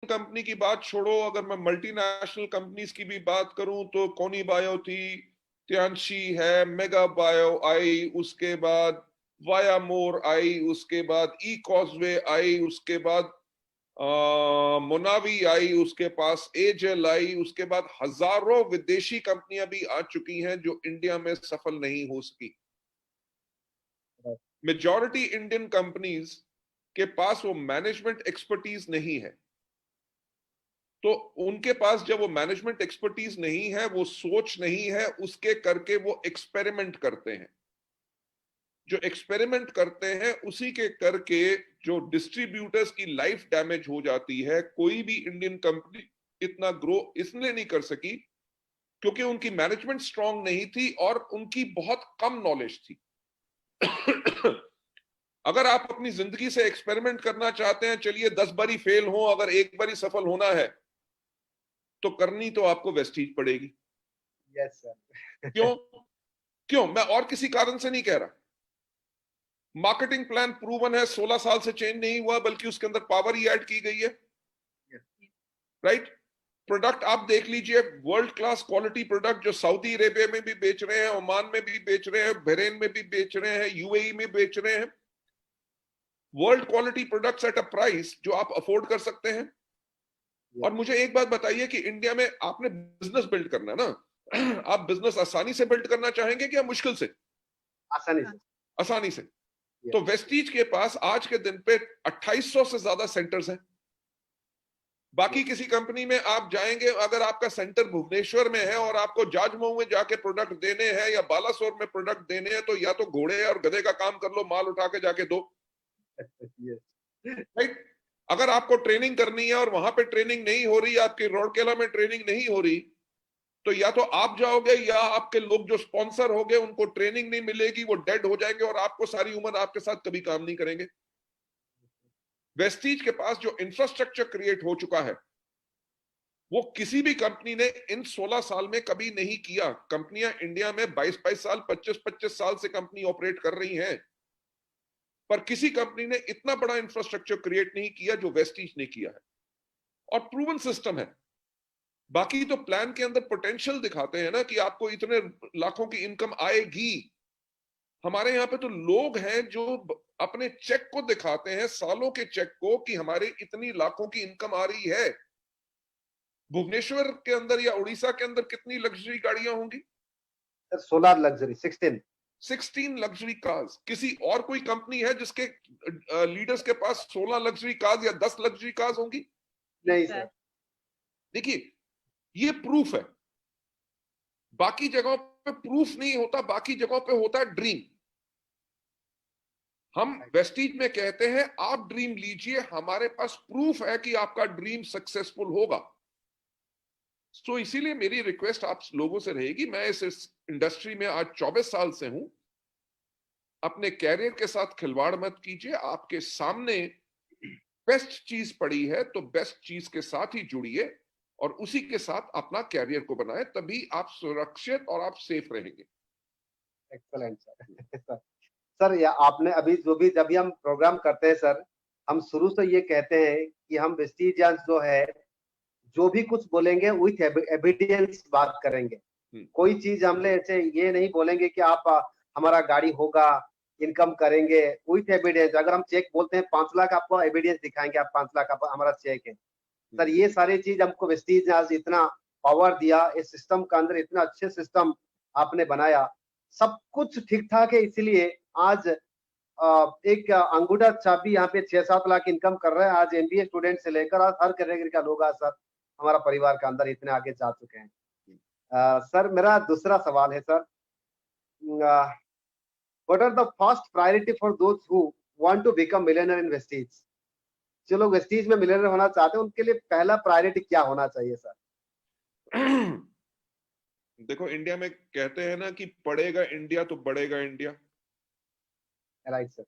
Company की बात छोड़ो, अगर मैं मल्टीनेशनल कंपनीज की भी बात करूं तो कोनी बायो थी, त्यांशी है, मेगा बायो आई, उसके बाद वाया मोर आई, उसके बाद ई कॉजवे आई, उसके बाद मोनावी आई, उसके पास एजेल आई, उसके बाद हजारों विदेशी कंपनियां भी आ चुकी हैं जो इंडिया में सफल नहीं हो सकी। मेजॉरिटी इंडियन कंपनीज के पास वो मैनेजमेंट एक्सपर्टीज नहीं है, तो उनके पास जब वो मैनेजमेंट एक्सपर्टीज नहीं है, वो सोच नहीं है, उसके करके वो एक्सपेरिमेंट करते हैं। जो एक्सपेरिमेंट करते हैं उसी के करके जो डिस्ट्रीब्यूटर्स की लाइफ डैमेज हो जाती है। कोई भी इंडियन कंपनी इतना ग्रो इसलिए नहीं कर सकी क्योंकि उनकी मैनेजमेंट स्ट्रांग नहीं थी और उनकी बहुत कम नॉलेज थी। अगर आप अपनी जिंदगी से एक्सपेरिमेंट करना चाहते हैं, चलिए 10 बारी फेल हो, अगर एक बारी सफल होना है तो करनी तो आपको वेस्टीज पड़ेगी। Yes sir. क्यों? क्यों? मैं और किसी कारण से नहीं कह रहा। मार्केटिंग प्लान प्रूवन है, 16 साल से चेंज नहीं हुआ, बल्कि उसके अंदर पावर ही ऐड की गई है। राइट? प्रोडक्ट आप देख लीजिए, वर्ल्ड क्लास क्वालिटी प्रोडक्ट जो सऊदी अरेबिया में भी बेच रहे हैं, ओमान में भी बेच रहे हैं, बहरेन में भी बेच रहे हैं, यूएई में बेच रहे हैं। World quality products at a price जो आप अफोर्ड कर सकते हैं। और मुझे एक बात बताइए कि इंडिया में आपने बिजनेस बिल्ड करना है ना, आप बिजनेस आसानी से बिल्ड करना चाहेंगे कि मुश्किल से? आसानी से। आसानी से। तो वेस्टीज के पास आज के दिन पे 2800 से ज्यादा सेंटर्स हैं। बाकी किसी कंपनी में आप जाएंगे, अगर आपका सेंटर भुवनेश्वर में है और आपको जाजमऊ में जाके प्रोडक्ट देने हैं या बालासोर में प्रोडक्ट देने हैं, तो या तो घोड़े और गधे का काम कर लो, माल उठा के जाके दो। राइट? अगर आपको ट्रेनिंग करनी है और वहां पे ट्रेनिंग नहीं हो रही, आपकी रौड़केला में ट्रेनिंग नहीं हो रही, तो या तो आप जाओगे या आपके लोग जो स्पॉन्सर हो गए उनको ट्रेनिंग नहीं मिलेगी, वो डेड हो जाएंगे और आपको सारी उम्र आपके साथ कभी काम नहीं करेंगे। वेस्टीज के पास जो इंफ्रास्ट्रक्चर क्रिएट हो चुका है वो किसी भी कंपनी ने इन 16 साल में कभी नहीं किया। कंपनियां इंडिया में 22-22 साल, 25-25 साल से कंपनी ऑपरेट कर रही हैं, पर किसी कंपनी ने इतना बड़ा इंफ्रास्ट्रक्चर क्रिएट नहीं किया जो वेस्टीज ने किया है। और प्रूवन सिस्टम है। बाकी तो प्लान के अंदर पोटेंशियल दिखाते हैं ना कि आपको इतने लाखों की इनकम आएगी। हमारे यहाँ पे तो लोग हैं जो अपने चेक को दिखाते हैं, सालों के चेक को, कि हमारे इतनी लाखों की इनकम आ रही है। भुवनेश्वर के अंदर या उड़ीसा के अंदर कितनी लग्जरी गाड़ियां होंगी? 16 लग्जरी, 16 लग्जरी कार्स। किसी और कोई कंपनी है जिसके लीडर्स के पास 16 लग्जरी कार्स या 10 लग्जरी कार्स होंगी? नहीं सर। देखिए, ये प्रूफ है। बाकी जगहों पे प्रूफ नहीं होता, बाकी जगहों पे होता है ड्रीम। हम वेस्टीज में कहते हैं आप ड्रीम लीजिए, हमारे पास प्रूफ है कि आपका ड्रीम सक्सेसफुल होगा। तो इसीलिए मेरी रिक्वेस्ट आप लोगों से रहेगी, मैं इस इंडस्ट्री में आज 24 साल से हूं, अपने कैरियर के साथ खिलवाड़ मत कीजिए। आपके सामने बेस्ट चीज पड़ी है तो बेस्ट चीज के साथ ही जुड़िए और उसी के साथ अपना कैरियर को बनाए, तभी आप सुरक्षित और आप सेफ रहेंगे। Excellent sir. सर या आपने अभी जो भी जब भी हम प्रोग्राम करते हैं सर, हम शुरू से ये कहते हैं कि हम वेस्टीजियंस जो है जो भी कुछ बोलेंगे विथ एविडेंस बात करेंगे। कोई चीज हमने ऐसे ये नहीं बोलेंगे कि आप हमारा गाड़ी होगा, इनकम करेंगे, विथ एविडेंस। अगर हम चेक बोलते हैं 5 लाख, आपको एविडेंस दिखाएंगे, आप 5 लाख हमारा चेक है। सर ये सारी चीज हमको वेस्टीज ने आज इतना पावर दिया, इस सिस्टम के अंदर इतना अच्छे सिस्टम आपने बनाया, सब कुछ ठीक ठाक है, इसीलिए आज एक अंगूठा चाबी यहाँ पे 6-7 लाख इनकम कर रहे हैं। आज एमबीए स्टूडेंट से लेकर आज हर कैटेगरी का लोग आज सर हमारा परिवार के अंदर इतने आगे जा चुके हैं। सर मेरा दूसरा सवाल है sir, what are the first priority for those who want to become millionaire in Vestige? जो लोग वेस्टीज में मिलियनर होना चाहते हैं उनके लिए पहला प्रायोरिटी क्या होना चाहिए सर? देखो, इंडिया में कहते हैं ना कि पढ़ेगा इंडिया तो बढ़ेगा इंडिया। Right sir.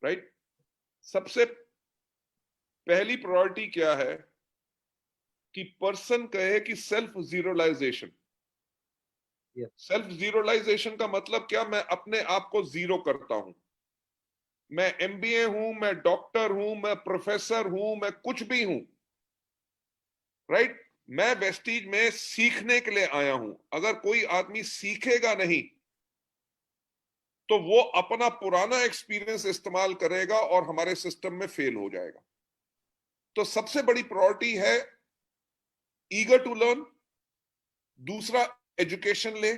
राइट? सबसे पहली प्रायोरिटी क्या है कि पर्सन कहे कि सेल्फ जीरोलाइजेशन। सेल्फ जीरोलाइजेशन का मतलब क्या? मैं अपने आप को जीरो करता हूं। मैं एमबीए हूं, मैं डॉक्टर हूं, मैं प्रोफेसर हूं, मैं कुछ भी हूं, राइट? मैं वेस्टीज में सीखने के लिए आया हूं। अगर कोई आदमी सीखेगा नहीं तो वो अपना पुराना एक्सपीरियंस इस्तेमाल करेगा और हमारे सिस्टम में फेल हो जाएगा। तो सबसे बड़ी प्रायोरिटी है ईगर टू लर्न, दूसरा एजुकेशन ले,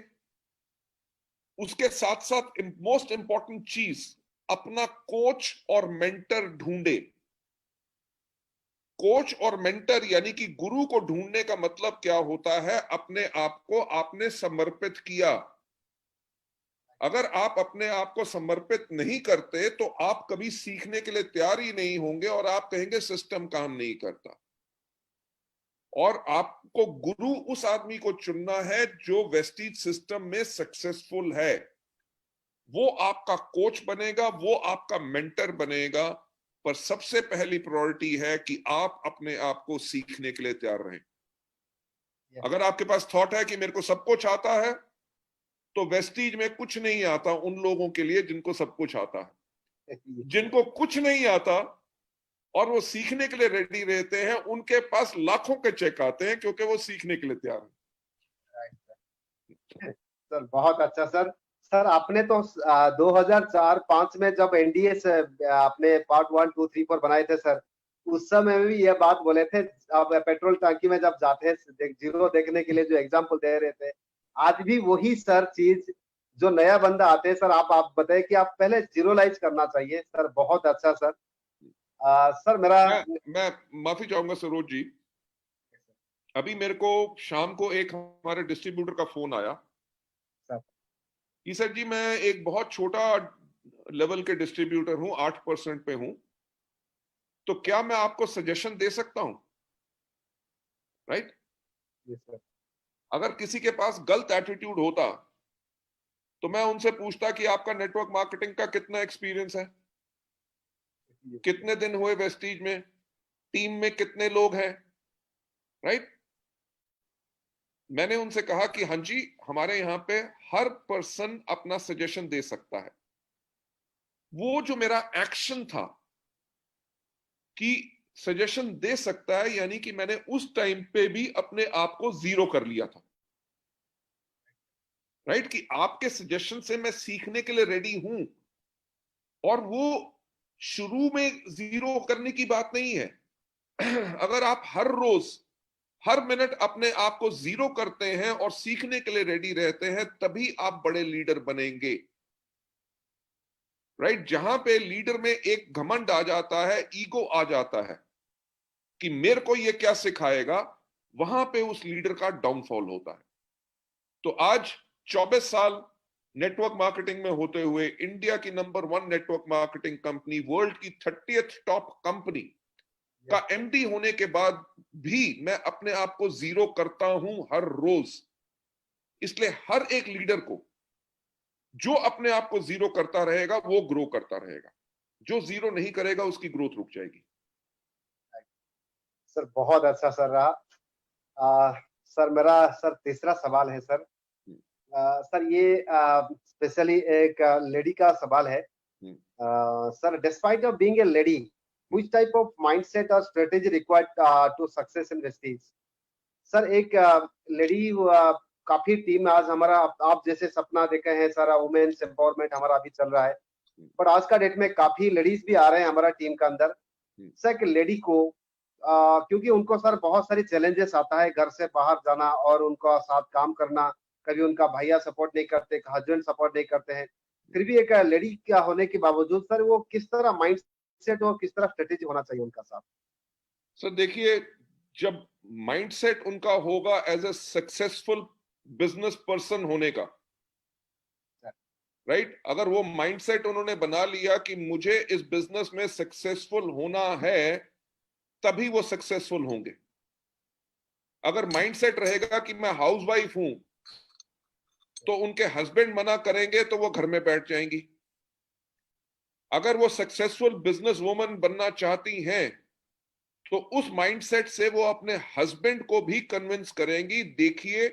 उसके साथ साथ मोस्ट इंपॉर्टेंट चीज अपना कोच और मेंटर ढूंढे। कोच और मेंटर यानी कि गुरु को ढूंढने का मतलब क्या होता है? अपने आप को आपने समर्पित किया। अगर आप अपने आप को समर्पित नहीं करते तो आप कभी सीखने के लिए तैयार ही नहीं होंगे और आप कहेंगे सिस्टम काम नहीं करता। और आपको गुरु उस आदमी को चुनना है जो वेस्टीज सिस्टम में सक्सेसफुल है। वो आपका कोच बनेगा, वो आपका मेंटर बनेगा, पर सबसे पहली प्रायोरिटी है कि आप अपने आप को सीखने के लिए तैयार रहें। अगर आपके पास थॉट है कि मेरे को सब कुछ आता है, तो वेस्टीज में कुछ नहीं आता उन लोगों के लिए जिनको सब कुछ आता है। जिनको कुछ नहीं आता और वो सीखने के लिए रेडी रहते हैं, उनके पास लाखों के चेक आते हैं क्योंकि वो सीखने के लिए तैयार हैं। सर बहुत अच्छा सर। सर आपने तो 2004-5 में जब एनडीए से आपने पार्ट 1, 2, 3, 4 बनाए थे सर, उस समय भी ये बात बोले थे। आप पेट्रोल टंकी में जब जाते हैं जीरो देखने के लिए जो एग्जाम्पल दे रहे थे, आज भी वही सर चीज जो नया बंदा आते हैं सर, आप बताए कि आप पहले जीरोलाइज करना चाहिए सर। बहुत अच्छा सर। सर मेरा मैं माफी चाहूंगा सरोज जी, अभी मेरे को शाम को एक हमारे डिस्ट्रीब्यूटर का फोन आया कि सर जी मैं एक बहुत छोटा लेवल के डिस्ट्रीब्यूटर हूं, 8% पे हूं, तो क्या मैं आपको सजेशन दे सकता हूं? राइट? अगर किसी के पास गलत एटीट्यूड होता तो मैं उनसे पूछता कि आपका नेटवर्क मार्केटिंग का कितना एक्सपीरियंस है, कितने दिन हुए वेस्टीज में, टीम में कितने लोग हैं। राइट? मैंने उनसे कहा कि हाँ जी, हमारे यहां पे हर पर्सन अपना सजेशन दे सकता है। वो जो मेरा एक्शन था कि सजेशन दे सकता है, यानी कि मैंने उस टाइम पे भी अपने आप को जीरो कर लिया था। राइट? कि आपके सजेशन से मैं सीखने के लिए रेडी हूं। और वो शुरू में जीरो करने की बात नहीं है। अगर आप हर रोज हर मिनट अपने आप को जीरो करते हैं और सीखने के लिए रेडी रहते हैं, तभी आप बड़े लीडर बनेंगे। राइट? जहां पे लीडर में एक घमंड आ जाता है, ईगो आ जाता है कि मेरे को ये क्या सिखाएगा, वहां पे उस लीडर का डाउनफॉल होता है। तो आज 24 साल नेटवर्क मार्केटिंग में होते हुए, इंडिया की number 1 network marketing company, world की 30th टॉप कंपनी का एमडी होने के बाद भी मैं अपने आप को जीरो करता हूं हर रोज। इसलिए हर एक लीडर को जो अपने आप को जीरो करता रहेगा वो ग्रो करता रहेगा, जो जीरो नहीं करेगा उसकी ग्रोथ रुक जाएगी। सर बहुत अच्छा सर रहा। सर मेरा सर तीसरा सवाल है सर। सर ये स्पेशली एक लेडी का सवाल है। Sir, despite of being a lady, which type of mindset or strategy required to success in Vestige? Sir एक लेडी काफी टीम आज हमारा, आप जैसे सपना देखे हैं सारा वुमेन्स एम्पावरमेंट हमारा अभी चल रहा है, पर आज का डेट में काफी लेडीज भी आ रहे हैं हमारा टीम के अंदर। सर एक लेडी को क्योंकि उनको सर बहुत सारी चैलेंजेस आता है, घर से बाहर जाना और उनका साथ काम करना, कभी उनका भैया सपोर्ट नहीं करते, हस्बैंड सपोर्ट नहीं करते हैं, फिर भी एक लेडी क्या होने के बावजूद सर वो किस तरह माइंड सेट और किस तरह स्ट्रेटेजी होना चाहिए उनका साथ? सर देखिए, जब माइंडसेट उनका होगा as a successful business person होने का, राइट? अगर वो माइंडसेट उन्होंने बना लिया कि मुझे इस बिजनेस में सक्सेसफुल होना है, तभी वो सक्सेसफुल होंगे। अगर माइंडसेट रहेगा कि मैं हाउसवाइफ हूं, तो उनके हस्बैंड मना करेंगे तो वो घर में बैठ जाएंगी। अगर वो सक्सेसफुल बिजनेस वुमन बनना चाहती हैं, तो उस माइंडसेट से वो अपने हस्बैंड को भी कन्विंस करेंगी। देखिए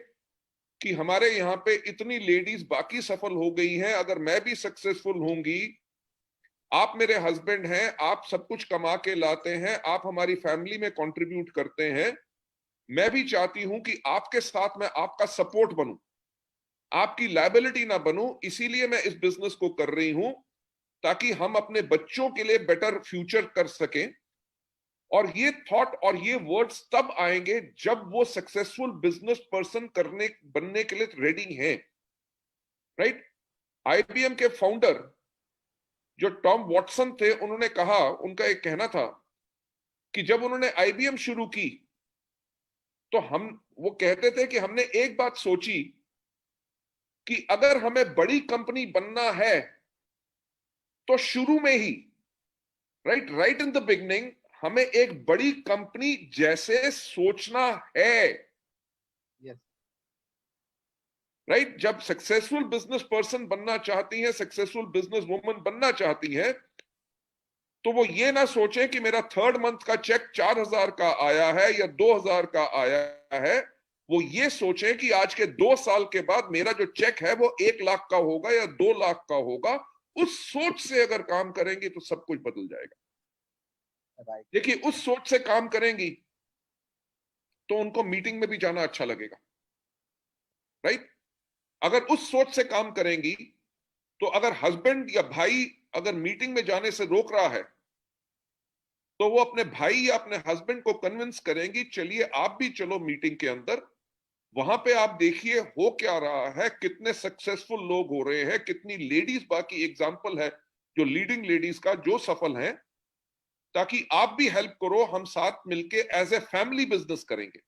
कि हमारे यहाँ पे इतनी लेडीज बाकी सफल हो गई हैं, अगर मैं भी सक्सेसफुल होंगी, आप मेरे हस्बैंड हैं, आप सब कुछ कमा के लाते हैं, आप हमारी फैमिली में कंट्रीब्यूट करते हैं, मैं भी चाहती हूं कि आपके साथ मैं आपका सपोर्ट बनूं, आपकी लायबिलिटी ना बनूं, इसीलिए मैं इस बिजनेस को कर रही हूं ताकि हम अपने बच्चों के लिए बेटर फ्यूचर कर सकें। और ये थॉट और ये वर्ड्स तब आएंगे जब वो सक्सेसफुल बिजनेस पर्सन बनने के लिए रेडी हैं, राइट। आईबीएम के फाउंडर जो टॉम वॉटसन थे, उन्होंने कहा, उनका एक कहना था कि जब उन्होंने आईबीएम शुरू की तो वो कहते थे कि हमने एक बात सोची कि अगर हमें बड़ी कंपनी बनना है तो शुरू में ही, राइट इन द बिगनिंग, हमें एक बड़ी कंपनी जैसे सोचना है। Yes. राइट जब सक्सेसफुल बिजनेस पर्सन बनना चाहती हैं, सक्सेसफुल बिजनेस वुमन बनना चाहती हैं, तो वो ये ना सोचें कि मेरा थर्ड मंथ का चेक 4,000 का आया है या 2,000 का आया है। वो ये सोचें कि आज के 2 साल के बाद मेरा जो चेक है वो 1 लाख का होगा या 2 लाख का होगा। उस सोच से अगर काम करेंगी तो सब कुछ बदल जाएगा। Right. देखिए, उस सोच से काम करेंगी तो उनको मीटिंग में भी जाना अच्छा लगेगा, राइट। अगर उस सोच से काम करेंगी तो अगर हस्बैंड या भाई अगर मीटिंग में जाने से रोक रहा है तो वो अपने भाई या अपने हस्बैंड को कन्विंस करेंगी, चलिए आप भी चलो मीटिंग के अंदर, वहां पे आप देखिए हो क्या रहा है, कितने सक्सेसफुल लोग हो रहे हैं, कितनी लेडीज, बाकी एग्जाम्पल है जो लीडिंग लेडीज का जो सफल हैं, ताकि आप भी हेल्प करो, हम साथ मिलके एज ए फैमिली बिजनेस करेंगे।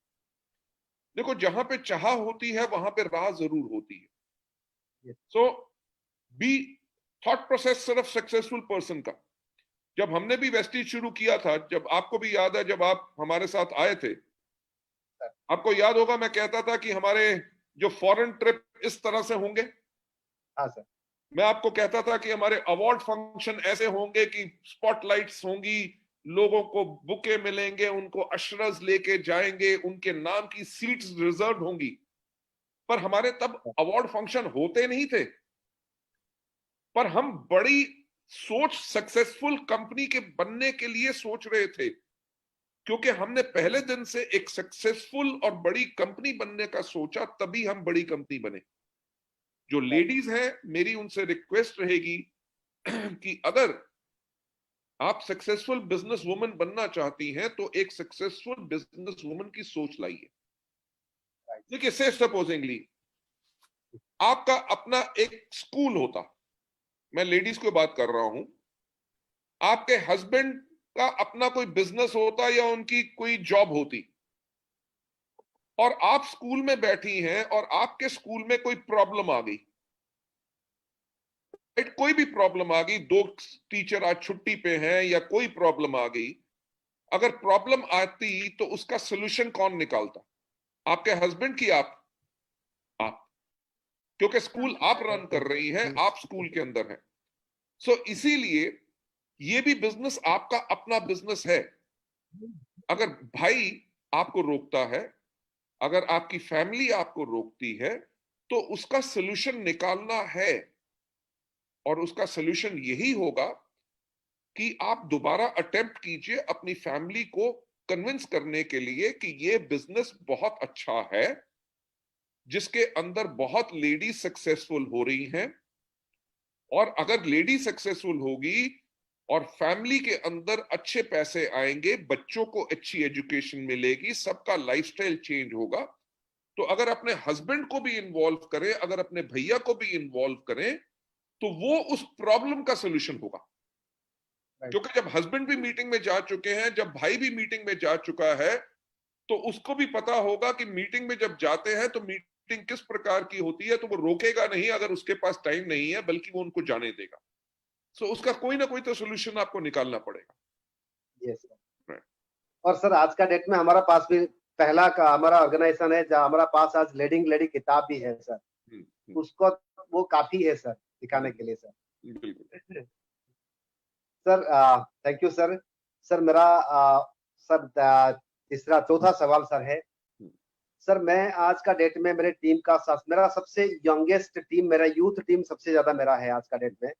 देखो, जहां पे चाह होती है वहां पे राह जरूर होती है। सो बी थॉट प्रोसेस सिर्फ सक्सेसफुल पर्सन का। जब हमने भी वेस्टीज शुरू किया था, जब आपको भी याद है, जब आप हमारे साथ आए थे, आपको याद होगा मैं कहता था कि हमारे जो फॉरेन ट्रिप इस तरह से होंगे। हाँ सर। मैं आपको कहता था कि हमारे अवार्ड फंक्शन ऐसे होंगे कि स्पॉटलाइट्स होंगी, लोगों को बुके मिलेंगे, उनको अशरज लेके जाएंगे, उनके नाम की सीट्स रिजर्व होंगी। पर हमारे तब अवार्ड फंक्शन होते नहीं थे, पर हम बड़ी सोच सक्सेसफुल कंपनी के बनने के लिए सोच रहे थे, क्योंकि हमने पहले दिन से एक सक्सेसफुल और बड़ी कंपनी बनने का सोचा, तभी हम बड़ी कंपनी बने। जो लेडीज हैं, मेरी उनसे रिक्वेस्ट रहेगी कि अगर आप सक्सेसफुल बिजनेस वुमन बनना चाहती हैं तो एक सक्सेसफुल बिजनेस वुमन की सोच लाइए। देखिए, से सपोजिंगली आपका अपना एक स्कूल होता, मैं लेडीज को बात कर रहा हूं, आपके हस्बैंड का अपना कोई बिजनेस होता या उनकी कोई जॉब होती, और आप स्कूल में बैठी हैं और आपके स्कूल में कोई प्रॉब्लम आ गई, कोई भी प्रॉब्लम आ गई, 2 टीचर आज छुट्टी पे हैं या कोई प्रॉब्लम आ गई, अगर प्रॉब्लम आती तो उसका सॉल्यूशन कौन निकालता? आपके हस्बैंड की आप? क्योंकि स्कूल आप रन कर रही हैं, आप स्कूल के अंदर हैं। सो इसीलिए ये भी बिजनेस आपका अपना बिजनेस है। अगर भाई आपको रोकता है, अगर आपकी फैमिली आपको रोकती है, तो उसका सॉल्यूशन निकालना है, और उसका सॉल्यूशन यही होगा कि आप दोबारा अटेम्प्ट कीजिए अपनी फैमिली को कन्विंस करने के लिए कि ये बिजनेस बहुत अच्छा है, जिसके अंदर बहुत लेडी सक्सेसफुल हो रही हैं, और अगर लेडी सक्सेसफुल होगी और फैमिली के अंदर अच्छे पैसे आएंगे, बच्चों को अच्छी एजुकेशन मिलेगी, सबका लाइफस्टाइल चेंज होगा, तो अगर अपने हस्बैंड को भी इन्वॉल्व करें, अगर अपने भैया को भी इन्वॉल्व करें, तो वो उस प्रॉब्लम का सॉल्यूशन होगा। क्योंकि जब हस्बैंड भी मीटिंग में जा चुके हैं, जब भाई भी मीटिंग में जा चुका है, तो उसको भी पता होगा कि मीटिंग में जब जाते हैं तो मीटिंग किस प्रकार की होती है, तो वो रोकेगा नहीं अगर उसके पास टाइम नहीं है, बल्कि वो उनको जाने देगा। सो उसका कोई ना कोई तो सोल्यूशन आपको निकालना पड़ेगा। Yes sir. और सर, आज का डेट में हमारा पास भी पहला का हमारा ऑर्गेनाइजेशन है, जहाँ हमारा पास आज लीडिंग लेडी किताब भी है सर। उसको वो काफी है सर दिखाने के लिए सर। बिल्कुल sir, thank you sir. Sir, मेरा सर तीसरा चौथा सवाल सर है। सर, मैं आज का डेट में मेरे टीम का मेरा सबसे यंगेस्ट टीम, मेरा यूथ टीम सबसे ज्यादा मेरा है आज का डेट में।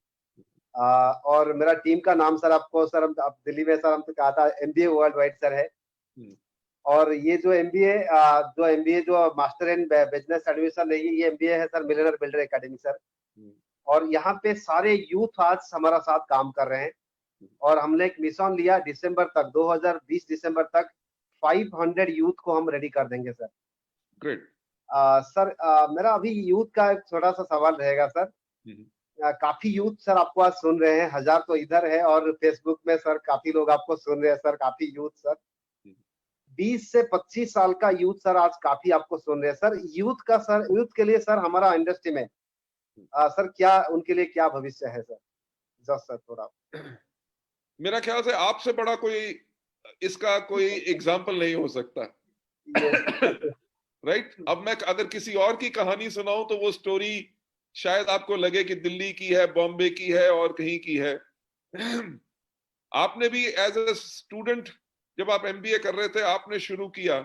और मेरा टीम का नाम सर, आपको सर, आप दिल्ली में सर हमसे कहा था MBA वर्ल्ड वाइड सर है। और ये जो एमबीए जो मास्टर इन बिजनेस एडमिनिस्ट्रेशन है, ये एमबीए है sir millionaire builder academy sir. और यहाँ पे सारे यूथ आज हमारा साथ काम कर रहे हैं और हमने एक मिशन लिया दिसंबर तक, 2020 दिसंबर तक 500 यूथ को हम रेडी कर देंगे सर। ग्रेट। सर मेरा अभी यूथ का एक छोटा सा सवाल रहेगा सर। काफी यूथ सर आपको आज सुन रहे हैं, 1000 तो इधर है और फेसबुक में सर काफी लोग आपको सुन रहे हैं सर, काफी यूथ सर 20 से 25 साल का यूथ सर आज काफी आपको सुन रहे हैं सर। यूथ के लिए सर हमारा इंडस्ट्री में सर क्या उनके लिए क्या भविष्य है सर? जस्ट सर थोड़ा। मेरा ख्याल से आपसे बड़ा कोई इसका कोई एग्जाम्पल नहीं हो सकता। राइट अब मैं अगर किसी और की कहानी सुनाऊं तो वो स्टोरी शायद आपको लगे कि दिल्ली की है, बॉम्बे की है और कहीं की है। आपने भी एज ए स्टूडेंट जब आप एमबीए कर रहे थे आपने शुरू किया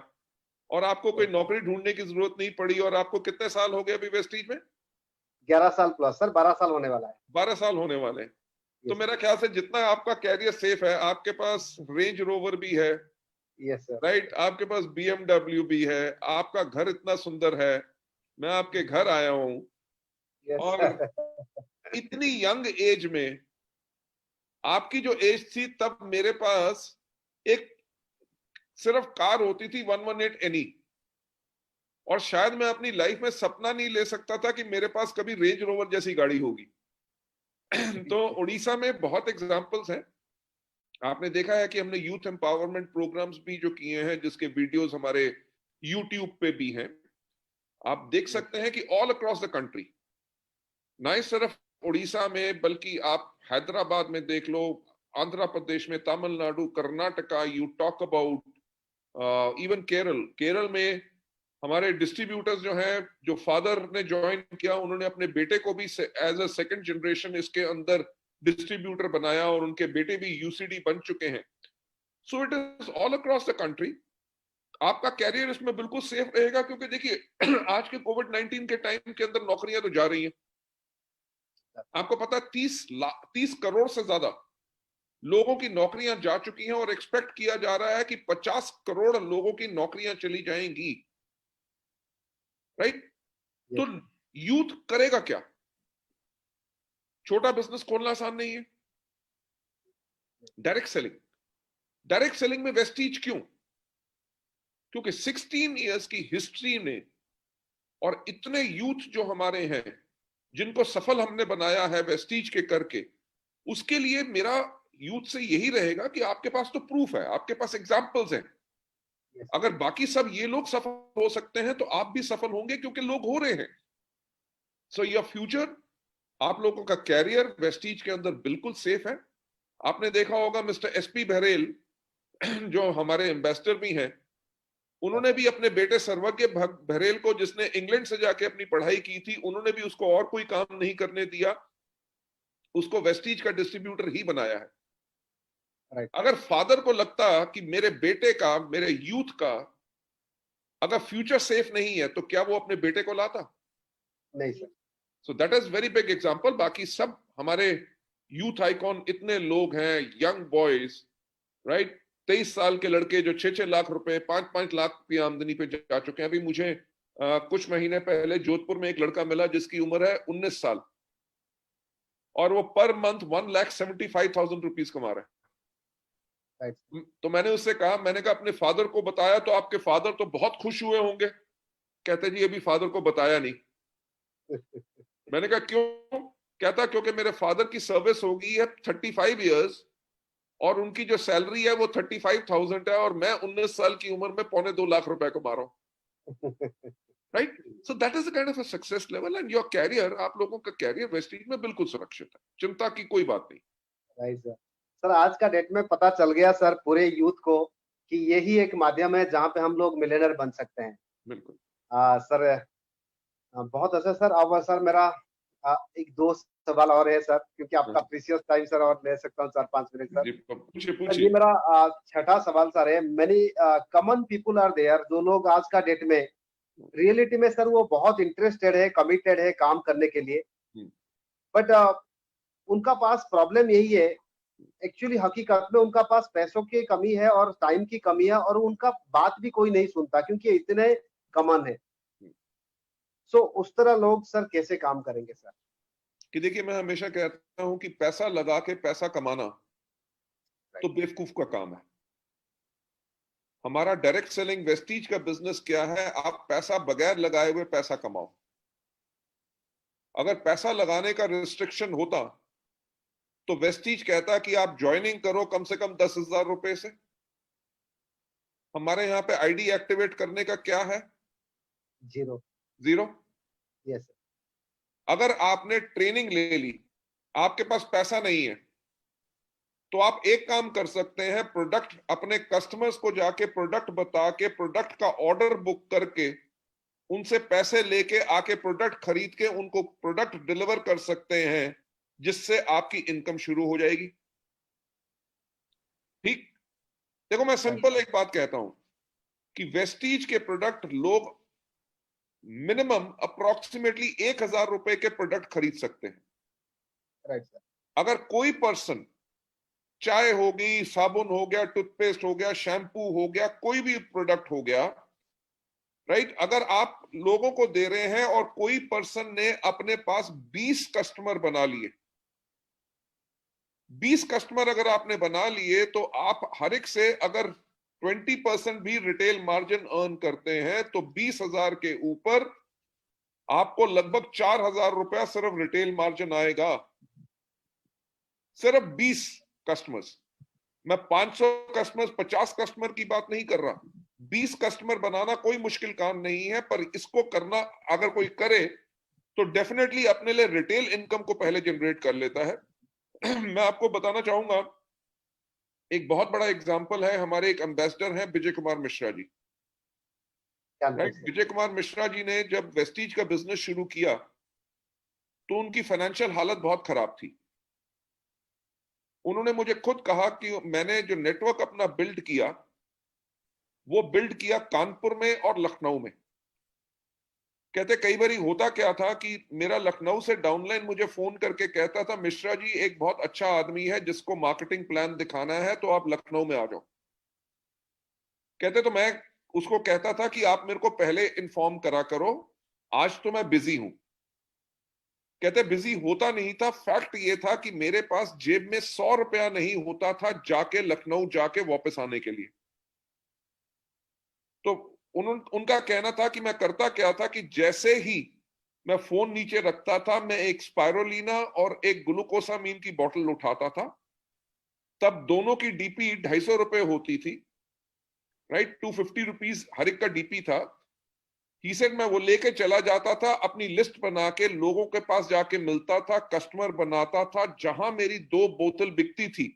और आपको कोई नौकरी ढूंढने की जरूरत नहीं पड़ी। और आपको कितने साल हो गए अभी वेस्टीज में? 11 साल प्लस सर, 12 साल होने वाला है। 12 साल होने वाले हैं। तो मेरा ख्याल से जितना आपका कैरियर सेफ है, आपके पास रेंज रोवर भी है, यस सर, राइट, आपके पास बीएमडब्ल्यू भी है, आपका घर इतना सुंदर है, मैं आपके घर आया हूं और इतनी यंग एज में, आपकी जो एज थी तब मेरे पास एक सिर्फ कार होती थी 118 एनी और शायद मैं अपनी लाइफ में सपना नहीं ले सकता था कि मेरे पास कभी रेंज रोवर जैसी गाड़ी होगी। तो उड़ीसा में बहुत एग्जांपल्स हैं। आपने देखा है कि हमने यूथ एम्पावरमेंट प्रोग्राम्स भी जो किए हैं जिसके वीडियोस हमारे यूट्यूब पे भी हैं। आप देख सकते हैं कि ऑल अक्रॉस द कंट्री, ना सिर्फ उड़ीसा में बल्कि आप हैदराबाद में देख लो, आंध्र प्रदेश में, Tamil Nadu, Karnataka, you talk about even Kerala में हमारे डिस्ट्रीब्यूटर्स जो हैं, जो फादर ने ज्वाइन किया उन्होंने अपने बेटे को भी एज अ सेकंड जनरेशन इसके अंदर डिस्ट्रीब्यूटर बनाया और उनके बेटे भी यूसीडी बन चुके हैं। So it is all across the country. आपका कैरियर इसमें बिल्कुल सेफ रहेगा क्योंकि देखिए आज के कोविड-19 के टाइम के अंदर नौकरियां तो जा रही हैं। आपको पता है 30 करोड़ से ज्यादा लोगों की नौकरियां जा चुकी हैं और एक्सपेक्ट किया जा रहा है कि 50 करोड़ लोगों की नौकरियां चली जाएंगी, राइट? तो यूथ करेगा क्या? छोटा बिजनेस खोलना आसान नहीं है। डायरेक्ट सेलिंग में वेस्टीज क्यों? क्योंकि 16 इयर्स की हिस्ट्री में और इतने यूथ जो हमारे हैं जिनको सफल हमने बनाया है वेस्टीज के करके, उसके लिए मेरा यूथ से यही रहेगा कि आपके पास तो प्रूफ है, आपके पास एग्जाम्पल्स हैं। अगर बाकी सब ये लोग सफल हो सकते हैं तो आप भी सफल होंगे क्योंकि लोग हो रहे हैं। सो योर फ्यूचर, आप लोगों का कैरियर वेस्टीज के अंदर बिल्कुल सेफ है। आपने देखा होगा मिस्टर एसपी बहरेल जो हमारे एम्बेसडर भी हैं, उन्होंने भी अपने बेटे सर्वज्ञ बहरेल को, जिसने इंग्लैंड से जाके अपनी पढ़ाई की थी, उन्होंने भी उसको और कोई काम नहीं करने दिया, उसको वेस्टीज का डिस्ट्रीब्यूटर ही बनाया है। अगर फादर को लगता कि मेरे बेटे का, मेरे यूथ का अगर फ्यूचर सेफ नहीं है तो क्या वो अपने बेटे को लाता? नहीं sir. So that is very big example. बाकी सब हमारे यूथ आइकॉन इतने लोग हैं, यंग बॉयज, राइट? 23 साल के लड़के जो 6-6 लाख रुपए, 5-5 लाख की आमदनी पे जा चुके हैं। अभी मुझे कुछ महीने पहले जोधपुर में एक लड़का मिला जिसकी उम्र है 19 साल और वो पर मंथ 1,75,000 रुपीज कमा रहा है। तो मैंने उससे कहा, मैंने कहा अपने फादर को बताया तो आपके फादर तो बहुत खुश हुए होंगे। कहते जी अभी फादर को बताया नहीं। मैंने कहा क्यों? कहता क्योंकि मेरे फादर की सर्विस हो गई है 35 इयर्स और उनकी जो सैलरी है वो 35,000 है और मैं 19 साल की उम्र में 2.25 लाख रुपए कमा रहा हूं। Right? So that is the kind of a success level and your career, आप लोगों का कैरियर वेस्टीज में बिल्कुल सुरक्षित है, चिंता की कोई बात नहीं। Right sir. सर आज का डेट में पता चल गया सर पूरे यूथ को कि यही एक माध्यम है जहाँ पे हम लोग मिलियनर बन सकते हैं। बिल्कुल सर बहुत अच्छा सर। अब सर मेरा एक दो सवाल और है सर, क्योंकि आपका प्रीशियस टाइम सर और ले सकता हूँ 4-5 मिनट सर। पूछिए। ये मेरा छठा सवाल सर है। Many common people are there, जो लोग आज का डेट में रियलिटी में सर वो बहुत इंटरेस्टेड है, कमिटेड है काम करने के लिए, बट उनका पास प्रॉब्लम यही है एक्चुअली हकीकत में उनका पास पैसों की कमी है और टाइम की कमी है और उनका बात भी कोई नहीं सुनता क्योंकि इतने कमन है। सो उस तरह लोग सर कैसे काम करेंगे सर? कि देखिए, मैं हमेशा कहता हूं कि पैसा लगा के पैसा कमाना तो राइट, बेवकूफ का काम है। हमारा डायरेक्ट सेलिंग वेस्टीज का बिजनेस क्या है? आप पैसा बगैर लगाए हुए पैसा कमाओ। अगर पैसा लगाने का रिस्ट्रिक्शन होता तो वेस्टीज कहता कि आप ज्वाइनिंग करो कम से कम 10,000 रुपए से। हमारे यहाँ पे आईडी एक्टिवेट करने का क्या है? जीरो। जीरो। Yes sir. अगर आपने ट्रेनिंग ले ली, आपके पास पैसा नहीं है, तो आप एक काम कर सकते हैं, प्रोडक्ट अपने कस्टमर्स को जाके प्रोडक्ट बता के प्रोडक्ट का ऑर्डर बुक करके उनसे पैसे लेके आके प्रोडक्ट खरीद के उनको प्रोडक्ट डिलीवर कर सकते हैं, जिससे आपकी इनकम शुरू हो जाएगी। ठीक। देखो, मैं सिंपल एक बात कहता हूं कि वेस्टीज के प्रोडक्ट लोग मिनिमम अप्रोक्सीमेटली 1,000 रुपए के प्रोडक्ट खरीद सकते हैं। Right sir. अगर कोई पर्सन चाय हो गई, साबुन हो गया, टूथपेस्ट हो गया, शैम्पू हो गया, कोई भी प्रोडक्ट हो गया, राइट, अगर आप लोगों को दे रहे हैं और कोई पर्सन ने अपने पास 20 कस्टमर बना लिए, 20 कस्टमर अगर आपने बना लिए, तो आप हर एक से अगर 20% भी रिटेल मार्जिन अर्न करते हैं तो 20,000 के ऊपर आपको लगभग 4,000 रुपया सिर्फ रिटेल मार्जिन आएगा। सिर्फ 20 कस्टमर्स। मैं 500 कस्टमर्स, 50 कस्टमर की बात नहीं कर रहा। 20 कस्टमर बनाना कोई मुश्किल काम नहीं है, पर इसको करना अगर कोई करे तो डेफिनेटली अपने लिए रिटेल इनकम को पहले जनरेट कर लेता है। मैं आपको बताना चाहूंगा, एक बहुत बड़ा एग्जांपल है, हमारे एक एम्बेसडर हैं विजय कुमार मिश्रा जी। क्या नाम राइट, सर? विजय कुमार मिश्रा जी ने जब वेस्टीज का बिजनेस शुरू किया तो उनकी फाइनेंशियल हालत बहुत खराब थी। उन्होंने मुझे खुद कहा कि मैंने जो नेटवर्क अपना बिल्ड किया, वो बिल्ड किया कानपुर में और लखनऊ में। कहते कई बार होता क्या था कि मेरा लखनऊ से डाउनलाइन मुझे फोन करके कहता था, मिश्रा जी एक बहुत अच्छा आदमी है जिसको मार्केटिंग प्लान दिखाना है, तो आप लखनऊ में आ जाओ। कहते तो मैं उसको कहता था कि आप मेरे को पहले इन्फॉर्म करा करो, आज तो मैं बिजी हूं। कहते बिजी होता नहीं था, फैक्ट ये था कि मेरे पास जेब में 100 रुपया नहीं होता था जाके लखनऊ जाके वापस आने के लिए। तो उनका कहना था कि मैं करता क्या था कि जैसे ही मैं फोन नीचे रखता था, मैं एक स्पायरोलिना और एक ग्लूकोसामीन की बोतल उठाता था। तब दोनों की डीपी 250 रुपए होती थी, राइट, 250 रुपीज हर एक का डीपी था। ही सेड मैं वो लेके चला जाता था, अपनी लिस्ट बना के लोगों के पास जाके मिलता था, कस्टमर बनाता था। जहां मेरी 2 बोतल बिकती थी,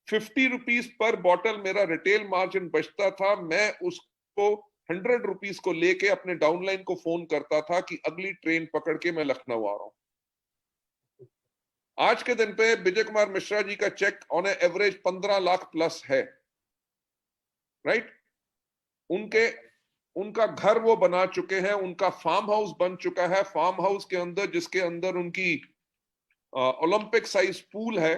50 रुपीज पर बॉटल मेरा रिटेल मार्जिन बचता था। मैं उसको 100 रुपीज को लेके अपने डाउनलाइन को फोन करता था कि अगली ट्रेन पकड़ के मैं लखनऊ आ रहा हूं। आज के दिन पे विजय कुमार मिश्रा जी का cheque on average 15 lakh plus है। राइट। उनके उनका घर वो बना चुके हैं, उनका फार्म हाउस बन चुका है, फार्म हाउस के अंदर जिसके अंदर उनकी ओलंपिक साइज पूल है।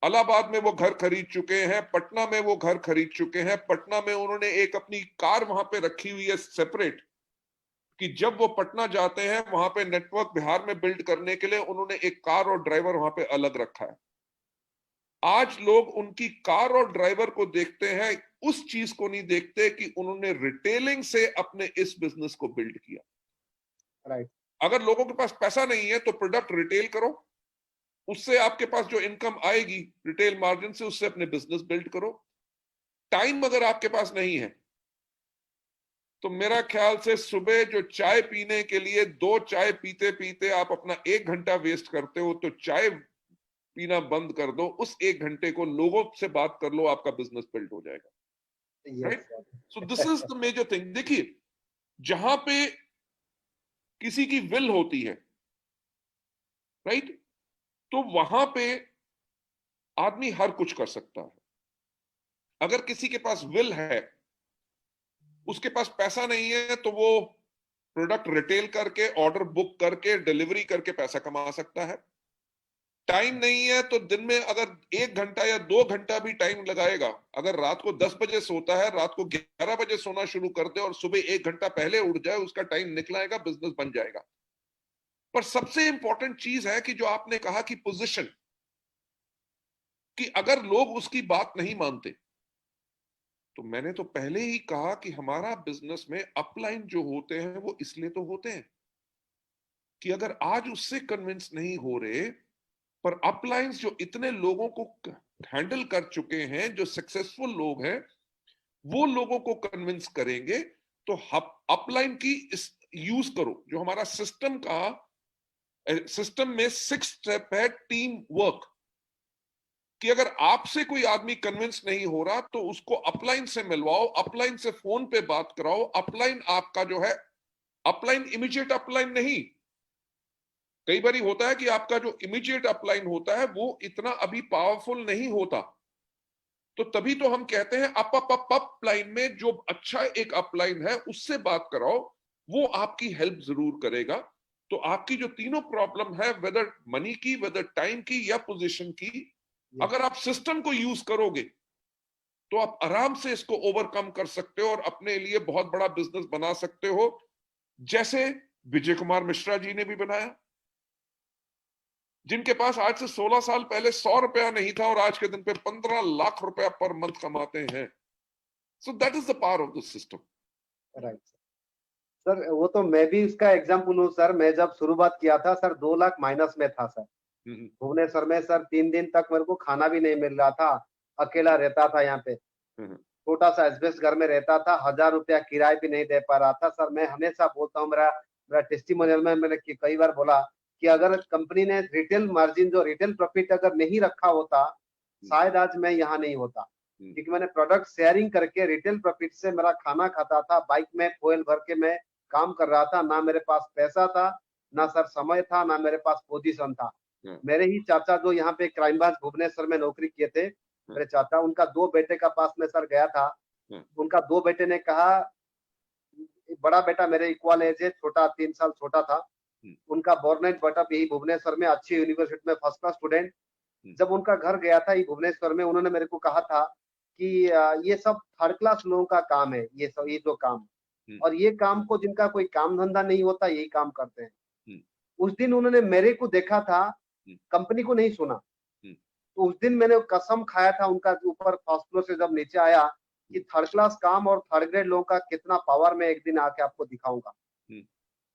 इलाहाबाद में वो घर खरीद चुके हैं, पटना में वो घर खरीद चुके हैं। पटना में उन्होंने एक अपनी कार वहां पे रखी हुई है सेपरेट, कि जब वो पटना जाते हैं वहां पे नेटवर्क बिहार में बिल्ड करने के लिए उन्होंने एक कार और ड्राइवर वहां पे अलग रखा है। आज लोग उनकी कार और ड्राइवर को देखते हैं, उस चीज को नहीं देखते कि उन्होंने रिटेलिंग से अपने इस बिजनेस को बिल्ड किया। राइट। अगर लोगों के पास पैसा नहीं है तो प्रोडक्ट रिटेल करो, उससे आपके पास जो इनकम आएगी रिटेल मार्जिन से, उससे अपने बिजनेस बिल्ड करो। टाइम अगर आपके पास नहीं है तो मेरा ख्याल से सुबह जो चाय पीने के लिए 2 चाय पीते पीते आप अपना 1 घंटा वेस्ट करते हो, तो चाय पीना बंद कर दो, उस 1 घंटे को लोगों से बात कर लो, आपका बिजनेस बिल्ड हो जाएगा। Yes right. So this sir. Is the major thing. देखिए, जहां पे किसी की विल होती है, राइट, तो वहां पे आदमी हर कुछ कर सकता है। अगर किसी के पास विल है, उसके पास पैसा नहीं है, तो वो प्रोडक्ट रिटेल करके, ऑर्डर बुक करके, डिलीवरी करके पैसा कमा सकता है। टाइम नहीं है तो दिन में अगर 1 घंटा या 2 घंटा भी टाइम लगाएगा, अगर रात को 10 बजे सोता है, रात को 11 बजे सोना शुरू कर दे और सुबह 1 घंटा पहले उठ जाए, उसका टाइम निकलाएगा, बिजनेस बन जाएगा। पर सबसे इंपॉर्टेंट चीज है कि जो आपने कहा कि पोजीशन, कि अगर लोग उसकी बात नहीं मानते, तो मैंने तो पहले ही कहा कि हमारा बिजनेस में अपलाइन जो होते हैं वो इसलिए तो होते हैं कि अगर आज उससे कन्विंस नहीं हो रहे, पर अपलाइंस जो इतने लोगों को हैंडल कर चुके हैं, जो सक्सेसफुल लोग हैं, वो लोगों को कन्विंस करेंगे। तो अपलाइन की इस यूज करो, जो हमारा सिस्टम का, सिस्टम में 6 स्टेप है टीम वर्क, कि अगर आपसे कोई आदमी कन्विंस नहीं हो रहा तो उसको अपलाइन से मिलवाओ, अपलाइन से फोन पे बात कराओ। अपलाइन आपका जो है, अपलाइन इमीडिएट अपलाइन नहीं, कई बार होता है कि आपका जो इमीडिएट अपलाइन होता है वो इतना अभी पावरफुल नहीं होता, तो तभी तो हम कहते हैं अपलाइन में जो अच्छा एक अपलाइन है उससे बात कराओ, वो आपकी हेल्प जरूर करेगा। तो आपकी जो तीनों प्रॉब्लम है, वेदर मनी की, वेदर टाइम की या पोजीशन की, अगर आप सिस्टम को यूज करोगे तो आप आराम से इसको ओवरकम कर सकते हो और अपने लिए बहुत बड़ा बिजनेस बना सकते हो, जैसे विजय कुमार मिश्रा जी ने भी बनाया, जिनके पास आज से 16 साल पहले 100 रुपया नहीं था और आज के दिन पे 15 लाख रुपया पर मंथ कमाते हैं। सो that is the power of the system. Right sir, वो तो मैं भी इसका एग्जाम्पल हूँ सर। मैं जब शुरुआत किया था सर 2 लाख माइनस में था सर। भुवनेश्वर में सर 3 दिन तक मेरे को खाना भी नहीं मिल रहा था। अकेला रहता था यहाँ पे, छोटा सा एस्बेस्ट घर में रहता था। 1000 रुपया किराए भी नहीं दे पा रहा था सर। मैं हमेशा बोलता हूँ, मेरा टेस्टिमोनियल में मैंने कई बार बोला कि अगर कंपनी ने रिटेल मार्जिन, जो रिटेल प्रॉफिट अगर नहीं रखा होता, शायद आज मैं यहाँ नहीं होता। क्योंकि मैंने प्रोडक्ट शेयरिंग करके रिटेल प्रॉफिट से मेरा खाना खाता था, बाइक में फ्यूल भर के मैं काम कर रहा था। ना मेरे पास पैसा था, ना सर समय था, ना मेरे पास पोजीशन था। मेरे ही चाचा जो यहाँ पे क्राइम ब्रांच भुवनेश्वर में नौकरी किए थे, मेरे चाचा, उनका 2 बेटे का पास में सर गया था। उनका 2 बेटे ने कहा, बड़ा बेटा मेरे इक्वल एज है, छोटा 3 साल छोटा था। उनका बोर्नेट बटअप यही भुवनेश्वर में अच्छी यूनिवर्सिटी में फर्स्ट क्लास स्टूडेंट। जब उनका घर गया था ये भुवनेश्वर में, उन्होंने मेरे को कहा था कि ये सब थर्ड क्लास लोगों का काम है, ये सब, ये जो काम, और ये काम को जिनका कोई काम धंधा नहीं होता यही काम करते हैं। उस दिन उन्होंने मेरे को देखा था, कंपनी को नहीं सुना। तो उस दिन मैंने कसम खाया था उनका ऊपर फर्स्ट फ्लोर से जब नीचे आया कि थर्ड क्लास काम और थर्ड ग्रेड लोगों का कितना पावर मैं एक दिन आके आपको दिखाऊंगा।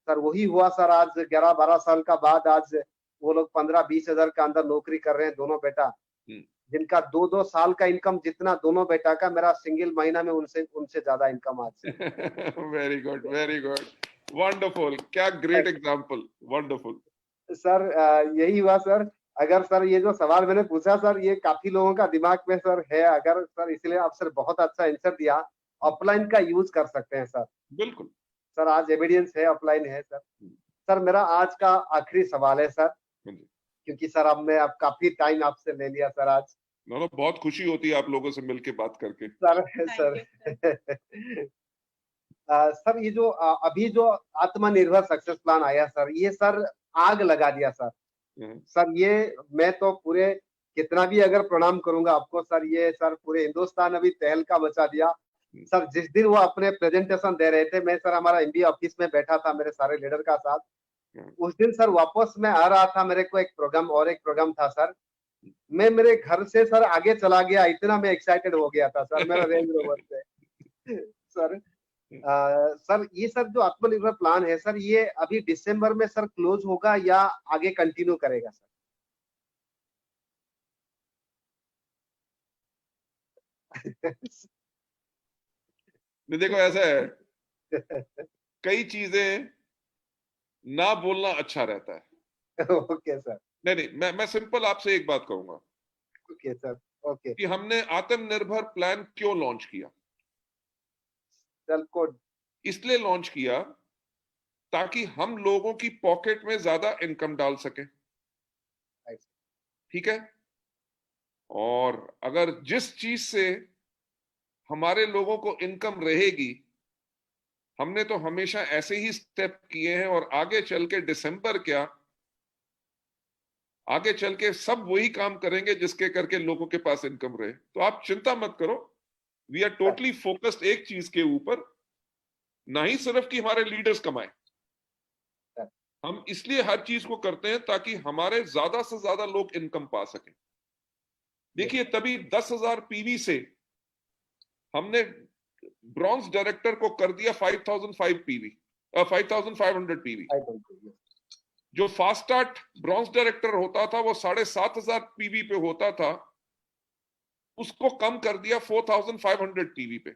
सर वही हुआ सर। आज 11-12 साल का बाद आज वो लोग 15-20 हजार के अंदर नौकरी कर रहे हैं, दोनों बेटा, जिनका 2-2 साल का इनकम जितना दोनों बेटा का, मेरा सिंगल महीना में उनसे ज्यादा इनकम आज से। Very good, very good, wonderful, क्या ग्रेट एग्जांपल, वंडरफुल। सर यही हुआ सर। अगर सर ये जो सवाल मैंने पूछा सर, ये काफी लोगों का दिमाग में सर है, अगर सर, इसलिए आप सर बहुत अच्छा आंसर दिया। ऑफलाइन का यूज कर सकते हैं सर। बिल्कुल सर आज एविडेंस है, ऑफलाइन है सर। सर मेरा आज का आखिरी सवाल है सर, क्योंकि सर अब मैं अब काफी टाइम आपसे ले लिया सर आज। बहुत खुशी होती है आप लोगों से मिलके बात करके सर सर ये जो अभी जो आत्मनिर्भर सक्सेस प्लान आया सर, ये सर आग लगा दिया सर। सर ये मैं तो पूरे कितना भी अगर प्रणाम करूंगा आपको सर, ये सर पूरे हिंदुस्तान अभी तहलका मचा दिया सर। जिस दिन वो अपने प्रेजेंटेशन दे रहे थे, मैं सर हमारा एमबीए ऑफिस में बैठा था मेरे सारे लीडर का साथ। उस दिन सर वापस मैं आ रहा था, मेरे को एक प्रोग्राम था सर। मैं मेरे घर से सर आगे चला गया, इतना मैं एक्साइटेड हो गया था सर मेरा रेंज रोवर से। सर सर ये सर जो आत्मनिर्भर प्लान है सर, ये अभी दिसंबर में सर क्लोज होगा या आगे कंटिन्यू करेगा सर? देखो ऐसा है, कई चीजें ना बोलना अच्छा रहता है। Okay sir. नहीं, मैं सिंपल आपसे एक बात कहूंगा। Okay sir. ओके। कि हमने आत्मनिर्भर प्लान क्यों लॉन्च किया? चल कोड। इसलिए लॉन्च किया ताकि हम लोगों की पॉकेट में ज्यादा इनकम डाल सके। ठीक है? और अगर जिस चीज से हमारे लोगों को इनकम रहेगी, हमने तो हमेशा ऐसे ही स्टेप किए हैं और आगे चल के दिसंबर क्या, आगे चल के सब वही काम करेंगे जिसके करके लोगों के पास इनकम रहे। तो आप चिंता मत करो, वी आर टोटली फोकस्ड एक चीज के ऊपर, ना ही सिर्फ कि हमारे लीडर्स कमाए, हम इसलिए हर चीज को करते हैं ताकि हमारे ज्यादा से ज्यादा लोग इनकम पा सकें। देखिए, तभी 10,000 पीवी से हमने ब्रॉन्ज डायरेक्टर को कर दिया 5,500 पीवी, 5,500 पीवी। जो फास्ट स्टार्ट ब्रॉन्ज डायरेक्टर होता था वो 7,500 पीवी पे होता था, उसको कम कर दिया 4,500 पीवी पे।